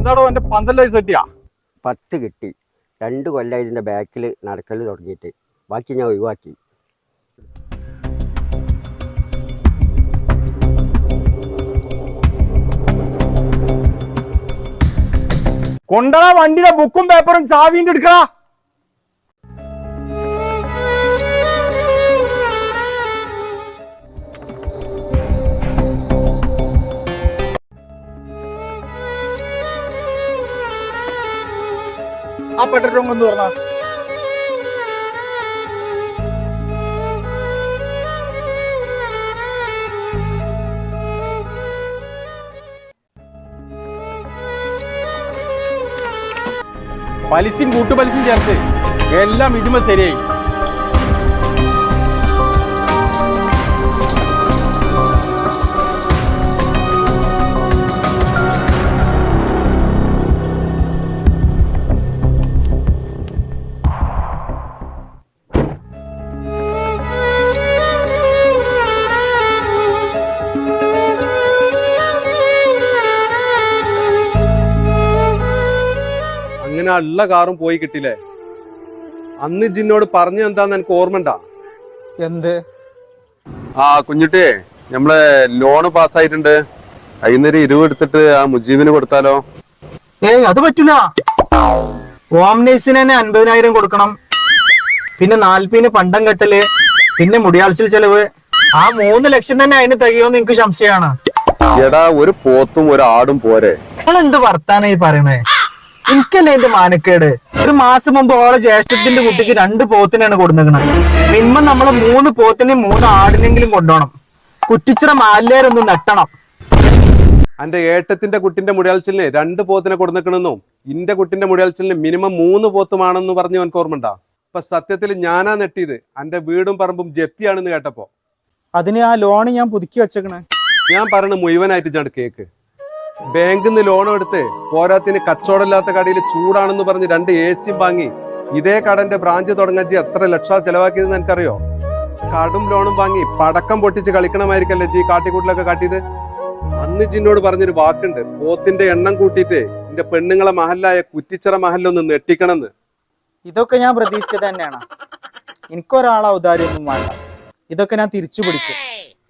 എന്താടോ എന്റെ പന്തൽ സെറ്റിയാ? 10 കിട്ടി. 2 കൊല്ലം ഇതിൻ്റെ ബാക്കിൽ നടക്കൽ തുടങ്ങിയിട്ട്. ബാക്കി ഞാൻ ഒഴിവാക്കി. കൊണ്ടടാ വണ്ടിയുടെ ബുക്കും പേപ്പറും ചാവിന്റെ എടുക്കടാ. ആ പെട്രോൾ എന്ന് പറഞ്ഞ പലിശയും കൂട്ടുപലിശയും ചേർത്ത് എല്ലാം ഇതുമ ശരിയായി. അങ്ങനെ ഉള്ള കാറും പോയി കിട്ടില്ലേ? അന്ന് ജിന്നോട് പറഞ്ഞു എന്താന്ന് എനിക്ക് ഓർമ്മണ്ടാ? എന്ത്? ആ കുഞ്ഞുട്ടിയെ, നമ്മളെ ലോണ് പാസ്സായിട്ടുണ്ട്. അതിന്നൊരു 20 എടുത്തിട്ട് ആ മുജീബിന് കൊടുത്താലോ? അത് പറ്റൂല. ഓംനേഴ്സിന് തന്നെ 50,000 കൊടുക്കണം. പിന്നെ 40 പണ്ടം കെട്ടല്, പിന്നെ മുടിയാൾച്ചിൽ ചെലവ്. ആ 3 ലക്ഷം തന്നെ അതിന് തികയോന്ന് എനിക്ക് സംശയമാണ്. എടാ, ഒരു പോത്തും ഒരു ആടും പോരെ? നിങ്ങൾ എന്ത് വർത്താനാ ഈ പറയണേ? എനിക്കല്ലേ എന്റെ മാനക്കേട്. ഒരു മാസം മുമ്പ് ഓളെ ജ്യേഷ്ഠത്തിന്റെ കുട്ടിക്ക് 2 പോത്തിനാണ് കൊടുക്കുന്നത്. മിനിമം നമ്മള് 3 പോത്തിനെയും 3 ആടിനെങ്കിലും കൊണ്ടുപോകണം. കുറ്റിച്ചിറ മാല്ലേരൊന്ന് നെട്ടണം. എന്റെ ഏട്ടത്തിന്റെ കുട്ടിന്റെ മുടിയാൾച്ചിലിന് 2 പോത്തിനെ കൊടുക്കണമെന്നും ഇന്റെ കുട്ടിന്റെ മുടിയാൾച്ചിലിന് മിനിമം 3 പോത്തുമാണെന്ന് പറഞ്ഞു എനിക്ക് ഓർമ്മണ്ടാ? ഇപ്പൊ സത്യത്തിൽ ഞാനാ നെട്ടിയത്. എന്റെ വീടും പറമ്പും ജപ്തിയാണെന്ന് കേട്ടപ്പോ അതിന് ആ ലോണ് ഞാൻ പുതുക്കി വെച്ചേക്കണേ. ഞാൻ പറയണ മുഴുവനായിട്ട് ചാണ്ട് കേക്ക്. ബാങ്കിൽ നിന്ന് ലോൺ എടുത്ത് പോരാത്തിന് കച്ചവടമില്ലാത്ത കടയിൽ ചൂടാണെന്ന് പറഞ്ഞ് 2 AC വാങ്ങി ഇതേ കടന്റെ ബ്രാഞ്ച് തുടങ്ങാൻ എത്ര ലക്ഷം ചെലവാക്കിയതെന്ന് എനിക്കറിയോ? കടും ലോണും വാങ്ങി പടക്കം പൊട്ടിച്ച് കളിക്കണമായിരിക്കല്ലേ ജി കാട്ടിക്കൂട്ടിലൊക്കെ കാട്ടിയത്? അന്ന് ജിന്നോട് പറഞ്ഞൊരു വാക്കുണ്ട്, പോത്തിന്റെ എണ്ണം കൂട്ടിയിട്ട് എന്റെ പെണ്ണുങ്ങളെ മഹല്ലായ കുറ്റിച്ചിറ മഹല്ലൊന്ന് നെട്ടിക്കണമെന്ന്. ഇതൊക്കെ ഞാൻ പ്രതീക്ഷിച്ചത് തന്നെയാണ്. എനിക്കൊരാളെ ഔദാര്യമൊന്നും വേണ്ട. ഇതൊക്കെ ഞാൻ തിരിച്ചു പിടിക്കും.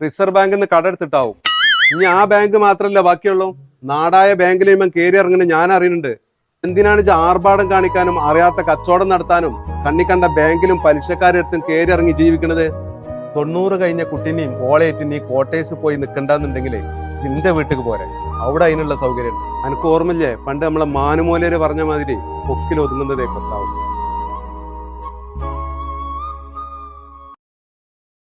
റിസർവ് ബാങ്കിൽ നിന്ന് കട എടുത്തിട്ടാവും. ഇനി ആ ബാങ്ക് മാത്രല്ല ബാക്കിയുള്ളൂ. നാടായ ബാങ്കിൽ കയറി ഇറങ്ങുന്നത് ഞാൻ അറിയുന്നുണ്ട്. എന്തിനാണ് ആർഭാടം കാണിക്കാനും അറിയാത്ത കച്ചവടം നടത്താനും കണ്ണിക്കണ്ട ബാങ്കിലും പലിശക്കാരെടുത്തും കയറി ഇറങ്ങി ജീവിക്കണത്? 90 കഴിഞ്ഞ കുട്ടീനെയും ഓളയേറ്റ് നീ കോട്ടേഴ്സ് പോയി നിൽക്കണ്ടെന്നുണ്ടെങ്കിലേ ചിന്റെ വീട്ടിൽ പോരെ, അവിടെ അതിനുള്ള സൗകര്യം. എനിക്ക് ഓർമ്മയില്ലേ പണ്ട് നമ്മളെ മാനുമൂലര് പറഞ്ഞ മാതിരി പൊക്കിൽ ഒതുങ്ങുന്നതേ കൊത്താവും.